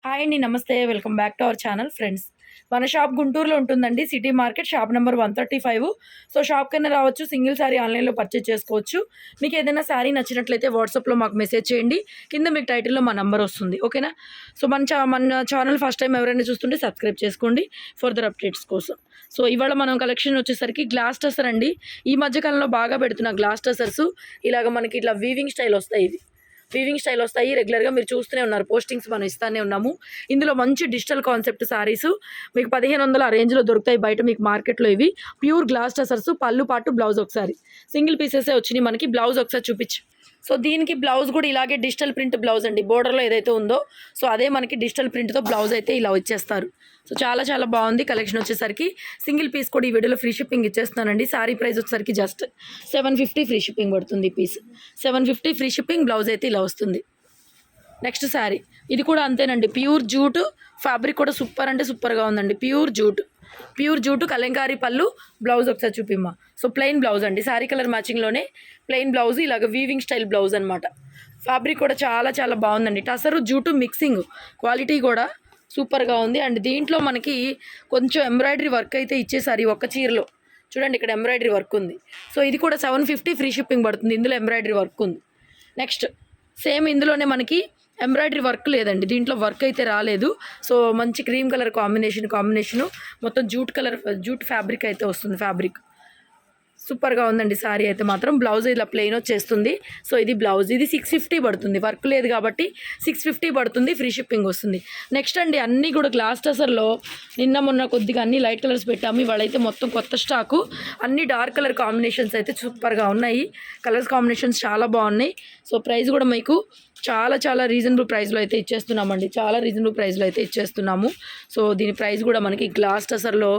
Hi అండి. నమస్తే. Welcome back to our channel friends. మన షాప్ గుంటూరులో ఉంటుందండి. City market shop number 135. So షాప్‌కైనా రావచ్చు. సింగిల్ శారీ ఆన్‌లైన్‌లో పర్చేజ్ చేసుకోవచ్చు. మీకు ఏదైనా శారీ నచ్చినట్లయితే వాట్సాప్‌లో మాకు మెసేజ్ చేయండి. కింద మీకు టైటిల్‌లో మా నంబర్ వస్తుంది. ఓకేనా? సో మన ఛానల్ ఫస్ట్ టైం ఎవరైనా చూస్తుంటే సబ్స్క్రైబ్ చేసుకోండి ఫర్దర్ అప్డేట్స్ కోసం. సో ఇవాళ మనం కలెక్షన్ వచ్చేసరికి గ్లాస్ టసర్ అండి. ఈ మధ్య కాలంలో బాగా పెడుతున్న గ్లాస్ టసర్స్ ఇలాగ మనకి ఇట్లా వీవింగ్ స్టైల్ వస్తాయి. వీవింగ్ స్టైల్ వస్తాయి. రెగ్యులర్గా మీరు చూస్తూనే ఉన్నారు, పోస్టింగ్స్ మనం ఇస్తానే ఉన్నాము. ఇందులో మంచి డిజిటల్ కాన్సెప్ట్ సారీస్ మీకు 1500 ఆ రేంజ్లో దొరుకుతాయి బయట మీకు మార్కెట్లో. ఇవి ప్యూర్ గ్లాస్ టసర్స్. పళ్ళు పాటు బ్లౌజ్ ఒకసారి సింగిల్ పీసెసే వచ్చినాయి మనకి. బ్లౌజ్ ఒకసారి చూపించు. సో దీనికి బ్లౌజ్ కూడా ఇలాగే డిజిటల్ ప్రింట్ బ్లౌజ్ అండి. బోర్డర్లో ఏదైతే ఉందో సో అదే మనకి డిజిటల్ ప్రింట్తో బ్లౌజ్ అయితే ఇలా ఇచ్చేస్తారు. సో చాలా చాలా బాగుంది కలెక్షన్ వచ్చేసరికి. సింగిల్ పీస్ కూడా ఈ వీడియోలో ఫ్రీ షిప్పింగ్ ఇచ్చేస్తున్నానండి. సారీ ప్రైస్ వచ్చేసరికి జస్ట్ 750 ఫ్రీ షిప్పింగ్ పడుతుంది. Piece 750 free shipping. బ్లౌజ్ అయితే ఇలా వస్తుంది. నెక్స్ట్ శారీ ఇది కూడా అంతేనండి. ప్యూర్ జూట్ ఫ్యాబ్రిక్ కూడా సూపర్ అంటే సూపర్గా ఉందండి. ప్యూర్ జూటు కలంకారీ పళ్ళు. బ్లౌజ్ ఒకసారి చూపిమ్మా. సో ప్లెయిన్ బ్లౌజ్ అండి. శారీ కలర్ మ్యాచింగ్లోనే ప్లెయిన్ బ్లౌజ్, ఇలాగ వీవింగ్ స్టైల్ బ్లౌజ్ అనమాట. ఫ్యాబ్రిక్ కూడా చాలా చాలా బాగుందండి. టసరు జూటు మిక్సింగ్ క్వాలిటీ కూడా సూపర్గా ఉంది. అండ్ దీంట్లో మనకి కొంచెం ఎంబ్రాయిడరీ వర్క్ అయితే ఇచ్చేసారు. ఈ ఒక్క చీరలో చూడండి, ఇక్కడ ఎంబ్రాయిడరీ వర్క్ ఉంది. సో ఇది కూడా 750 ఫ్రీ షిప్పింగ్ పడుతుంది. ఇందులో ఎంబ్రాయిడరీ వర్క్ ఉంది. నెక్స్ట్ సేమ్ ఇందులోనే మనకి ఎంబ్రాయిడరీ వర్క్ లేదండి, దీంట్లో వర్క్ అయితే రాలేదు. సో మంచి క్రీమ్ కలర్ కాంబినేషను మొత్తం జూట్ ఫ్యాబ్రిక్ అయితే వస్తుంది. ఫ్యాబ్రిక్ సూపర్గా ఉందండి. సారీ అయితే మాత్రం బ్లౌజ్ ఇలా ప్లెయిన్ వచ్చేస్తుంది. సో ఇది బ్లౌజ్, ఇది 650 పడుతుంది. వర్క్ లేదు కాబట్టి 650 పడుతుంది. ఫ్రీ షిప్పింగ్ వస్తుంది. నెక్స్ట్ అండి అన్నీ కూడా గ్లాస్ టసర్లో నిన్న మొన్న కొద్దిగా అన్ని లైట్ కలర్స్ పెట్టాము. ఇవాళైతే మొత్తం కొత్త స్టాకు. అన్ని డార్క్ కలర్ కాంబినేషన్స్ అయితే సూపర్గా ఉన్నాయి. కలర్స్ కాంబినేషన్స్ చాలా బాగున్నాయి. సో ప్రైస్ కూడా మీకు చాలా చాలా రీజనబుల్ ప్రైస్లో అయితే ఇచ్చేస్తున్నామండి. చాలా రీజనబుల్ ప్రైస్లో అయితే ఇచ్చేస్తున్నాము. సో దీని ప్రైస్ కూడా మనకి గ్లాస్ టసర్లో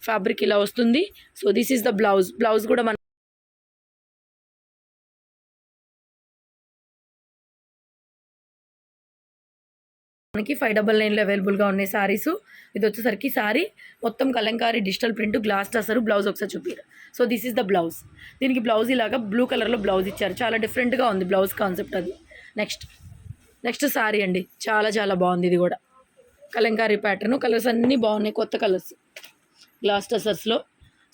ఫ్యాబ్రిక్ ఇలా వస్తుంది. So this is the blouse కూడా మనకి 599లో అవైలబుల్గా ఉన్నాయి సారీస్. ఇది వచ్చేసరికి సారీ మొత్తం కలంకారీ డిజిటల్ ప్రింట్ గ్లాస్ టసరు. బ్లౌజ్ ఒకసారి చూపిరు. So this is the blouse. దీనికి బ్లౌజ్ ఇలాగా బ్లూ కలర్లో బ్లౌజ్ ఇచ్చారు. చాలా డిఫరెంట్గా ఉంది బ్లౌజ్ కాన్సెప్ట్ అది. నెక్స్ట్ సారీ అండి. చాలా చాలా బాగుంది. ఇది కూడా కలంకారీ ప్యాటర్న్. కలర్స్ అన్నీ బాగున్నాయి, కొత్త కలర్స్ గ్లాస్ టసర్స్లో.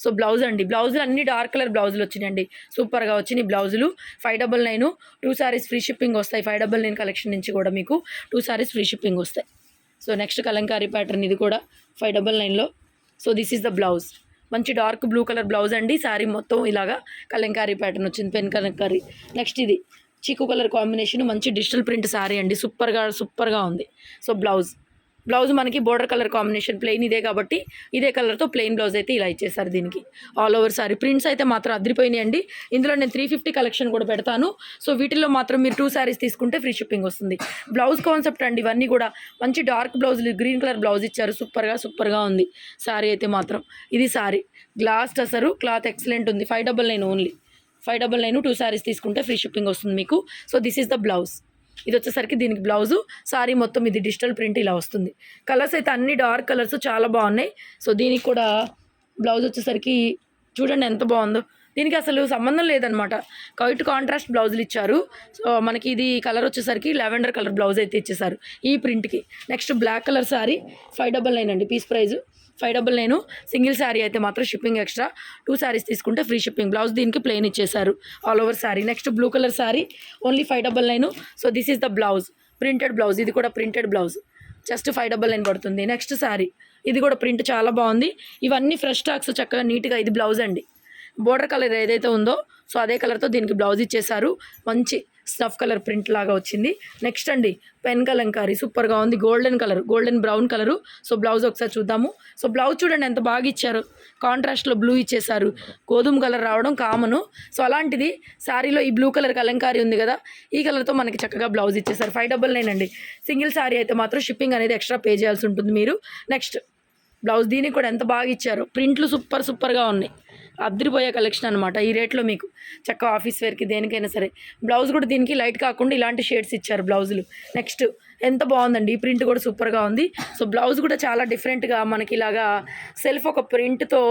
సో బ్లౌజ్ అండి. బ్లౌజులు అన్ని డార్క్ కలర్ బ్లౌజులు వచ్చినాయండి. సూపర్గా వచ్చినాయి బ్లౌజులు. 599 2 సారీస్ ఫ్రీ షిప్పింగ్ వస్తాయి. 599 కలెక్షన్ నుంచి కూడా మీకు 2 సారీస్ ఫ్రీ షిప్పింగ్ వస్తాయి. So next kalamkari pattern. ఇది కూడా 599లో. So this is the blouse. మంచి డార్క్ బ్లూ కలర్ బ్లౌజ్ అండి. శారీ మొత్తం ఇలాగా కలంకారీ ప్యాటర్న్ వచ్చింది, పెన్ కలంకారీ. నెక్స్ట్ ఇది చీకు కలర్ కాంబినేషన్, మంచి డిజిటల్ ప్రింట్ శారీ అండి. సూపర్గా ఉంది. సో బ్లౌజ్ మనకి బోర్డర్ కలర్ కాంబినేషన్ ప్లెయిన్ ఇదే కాబట్టి ఇదే కలర్తో ప్లెయిన్ బ్లౌజ్ అయితే ఇలా ఇచ్చేసారు. దీనికి ఆల్ ఓవర్ సారీ ప్రింట్స్ అయితే మాత్రం అదిరిపోయినాయి అండి. ఇందులో నేను 350 కలెక్షన్ కూడా పెడతాను. సో వీటిల్లో మాత్రం మీరు 2 సారీస్ తీసుకుంటే ఫ్రీ షిప్పింగ్ వస్తుంది. బ్లౌజ్ కాన్సెప్ట్ అండి ఇవన్నీ కూడా. మంచి డార్క్ బ్లౌజులు, గ్రీన్ కలర్ బ్లౌజ్ ఇచ్చారు. సూపర్గా ఉంది సారీ అయితే మాత్రం. ఇది సారీ గ్లాస్ టసరు. క్లాత్ ఎక్సలెంట్ ఉంది. 599 ఓన్లీ. 599 2 సారీస్ తీసుకుంటే ఫ్రీ షిప్పింగ్ వస్తుంది మీకు. So this is the blouse. ఇది వచ్చేసరికి దీనికి బ్లౌజు. సారీ మొత్తం ఇది డిజిటల్ ప్రింట్ ఇలా వస్తుంది. కలర్స్ అయితే అన్ని డార్క్ కలర్స్ చాలా బాగున్నాయి. సో దీనికి కూడా బ్లౌజ్ వచ్చేసరికి చూడండి ఎంత బాగుందో. దీనికి అసలు సంబంధం లేదనమాట. వైట్ కాంట్రాస్ట్ బ్లౌజులు ఇచ్చారు. సో మనకి ఇది కలర్ వచ్చేసరికి లావెండర్ కలర్ బ్లౌజ్ అయితే ఇచ్చేసారు ఈ ప్రింట్కి. నెక్స్ట్ బ్లాక్ కలర్ సారీ 599 అండి పీస్ ప్రైజు. 599. సింగిల్ శారీ అయితే మాత్రం షిప్పింగ్ ఎక్స్ట్రా. 2 శారీస్ తీసుకుంటే ఫ్రీ షిప్పింగ్. బ్లౌజ్ దీనికి ప్లెయిన్ ఇచ్చేసారు all over sari. Next blue colour sari only 599. So this is the blouse. Printed blouse. ఇది కూడా ప్రింటెడ్ బ్లౌజ్. జస్ట్ 599 పడుతుంది. నెక్స్ట్ శారీ ఇది కూడా ప్రింట్ చాలా బాగుంది. ఇవన్నీ ఫ్రెష్ స్టాక్స్ చక్కగా నీట్గా. ఇది బ్లౌజ్ అండి. బోర్డర్ కలర్ ఏదైతే ఉందో సో అదే కలర్తో దీనికి బ్లౌజ్ ఇచ్చేసారు. మంచి స్నఫ్ కలర్ ప్రింట్ లాగా వచ్చింది. నెక్స్ట్ అండి పెన్ కలంకారీ సూపర్గా ఉంది. Golden brown colour. So blouse ఒకసారి చూద్దాము. సో బ్లౌజ్ చూడండి ఎంత బాగా ఇచ్చారు. కాంట్రాస్ట్లో బ్లూ ఇచ్చేసారు. గోధుమ కలర్ రావడం కామను. సో అలాంటిది శారీలో ఈ బ్లూ కలర్ కలంకారీ ఉంది కదా, ఈ కలర్తో మనకి చక్కగా బ్లౌజ్ ఇచ్చేసారు. 599 అండి. సింగిల్ శారీ అయితే మాత్రం షిప్పింగ్ అనేది ఎక్స్ట్రా పే చేయాల్సి ఉంటుంది మీరు. నెక్స్ట్ బ్లౌజ్ దీనికి కూడా ఎంత బాగా ఇచ్చారు. ప్రింట్లు సూపర్గా ఉన్నాయి. అద్దరిపోయే కలెక్షన్ అనమాట. ఈ రేట్లో మీకు చక్కగా ఆఫీస్ వేర్కి దేనికైనా సరే. బ్లౌజ్ కూడా దీనికి లైట్ కాకుండా ఇలాంటి షేడ్స్ ఇచ్చారు బ్లౌజులు. నెక్స్ట్ ఎంత బాగుందండి. ఈ ప్రింట్ కూడా సూపర్గా ఉంది. సో బ్లౌజ్ కూడా చాలా డిఫరెంట్గా మనకి ఇలాగా సెల్ఫ్ ఒక ప్రింట్తో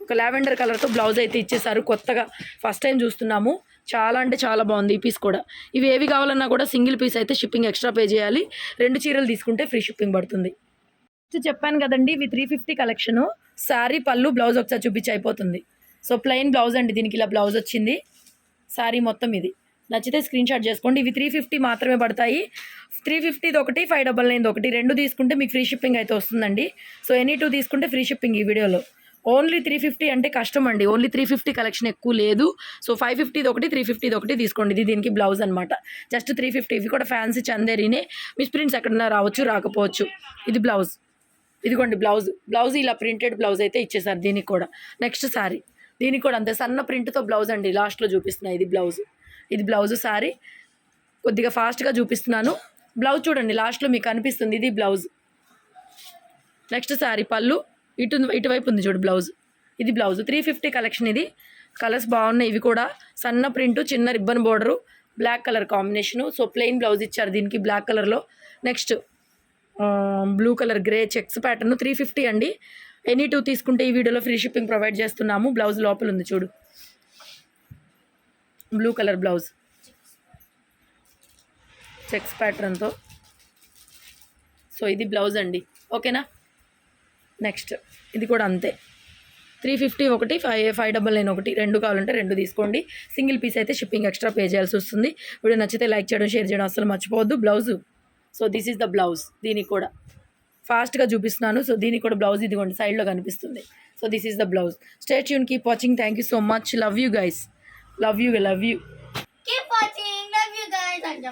ఒక లావెండర్ కలర్తో బ్లౌజ్ అయితే ఇచ్చేసారు. కొత్తగా ఫస్ట్ టైం చూస్తున్నాము. చాలా అంటే చాలా బాగుంది ఈ పీస్ కూడా. ఇవి ఏవి కావాలన్నా కూడా సింగిల్ పీస్ అయితే షిప్పింగ్ ఎక్స్ట్రా పే చేయాలి. 2 చీరలు తీసుకుంటే ఫ్రీ షిప్పింగ్ పడుతుంది. చెప్పాను కదండి ఇవి 350 కలెక్షను. శారీ పళ్ళు బ్లౌజ్ ఒకసారి చూపించి అయిపోతుంది. సో ప్లెయిన్ బ్లౌజ్ అండి, దీనికి ఇలా బ్లౌజ్ వచ్చింది. శారీ మొత్తం ఇది నచ్చితే స్క్రీన్ షాట్ చేసుకోండి. ఇవి 350 మాత్రమే పడతాయి. 350 ఒకటి, 599 ఒకటి, 2 తీసుకుంటే మీకు ఫ్రీ షిప్పింగ్ అయితే వస్తుందండి. సో ఎనీ 2 తీసుకుంటే ఫ్రీ షిప్పింగ్ ఈ వీడియోలో. ఓన్లీ 350 అంటే కష్టం అండి, ఓన్లీ 350 కలెక్షన్ ఎక్కువ లేదు. సో 550 ఒకటి, 350 ఒకటి తీసుకోండి. ఇది దీనికి బ్లౌజ్ అనమాట, జస్ట్ 350. ఇవి కూడా ఫ్యాన్సీ చందేరీనే, మిస్ ప్రింట్స్ ఎక్కడన్నా రావచ్చు రాకపోవచ్చు. ఇది బ్లౌజ్, ఇదిగోండి బ్లౌజ్ ఇలా ప్రింటెడ్ బ్లౌజ్ అయితే ఇచ్చేసారు దీనికి కూడా. నెక్స్ట్ శారీ, దీనికి కూడా అంతే సన్న ప్రింట్తో బ్లౌజ్ అండి, లాస్ట్లో చూపిస్తున్నాయి. ఇది బ్లౌజ్ శారీ కొద్దిగా ఫాస్ట్గా చూపిస్తున్నాను. బ్లౌజ్ చూడండి లాస్ట్లో మీకు కనిపిస్తుంది, ఇది బ్లౌజ్. నెక్స్ట్ శారీ పళ్ళు ఇటువైపు ఉంది చూడు బ్లౌజ్. ఇది బ్లౌజ్ 350 కలెక్షన్. ఇది కలర్స్ బాగున్నాయి. ఇవి కూడా సన్న ప్రింట్, చిన్న ribbon border, black colour combination. So plain blouse ఇచ్చారు దీనికి బ్లాక్ కలర్లో. Next blue colour grey checks pattern 350 అండి. ఎనీ 2 తీసుకుంటే ఈ వీడియోలో ఫ్రీ షిప్పింగ్ ప్రొవైడ్ చేస్తున్నాము. బ్లౌజ్ లోపల ఉంది చూడు, బ్లూ కలర్ బ్లౌజ్ చెక్స్ ప్యాటర్న్తో. సో ఇది బ్లౌజ్ అండి, ఓకేనా. నెక్స్ట్ ఇది కూడా అంతే 350 ఒకటి, 599 ఒకటి, 2 కావాలంటే 2 తీసుకోండి. సింగిల్ పీస్ అయితే షిప్పింగ్ ఎక్స్ట్రా పే చేయాల్సి వస్తుంది. వీడియో నచ్చితే లైక్ చేయడం, షేర్ చేయడం అసలు మర్చిపోవద్దు. Blouse, so this is the blouse. దీనికి కూడా ఫాస్ట్గా చూపిస్తున్నాను. సో దీనికి కూడా బ్లౌజ్ ఇదిగోండి సైడ్లో కనిపిస్తుంది. So this is the blouse. Stay tune, keep watching. Thank you so much. Love you guys, love you. Keep watching. Love you guys. And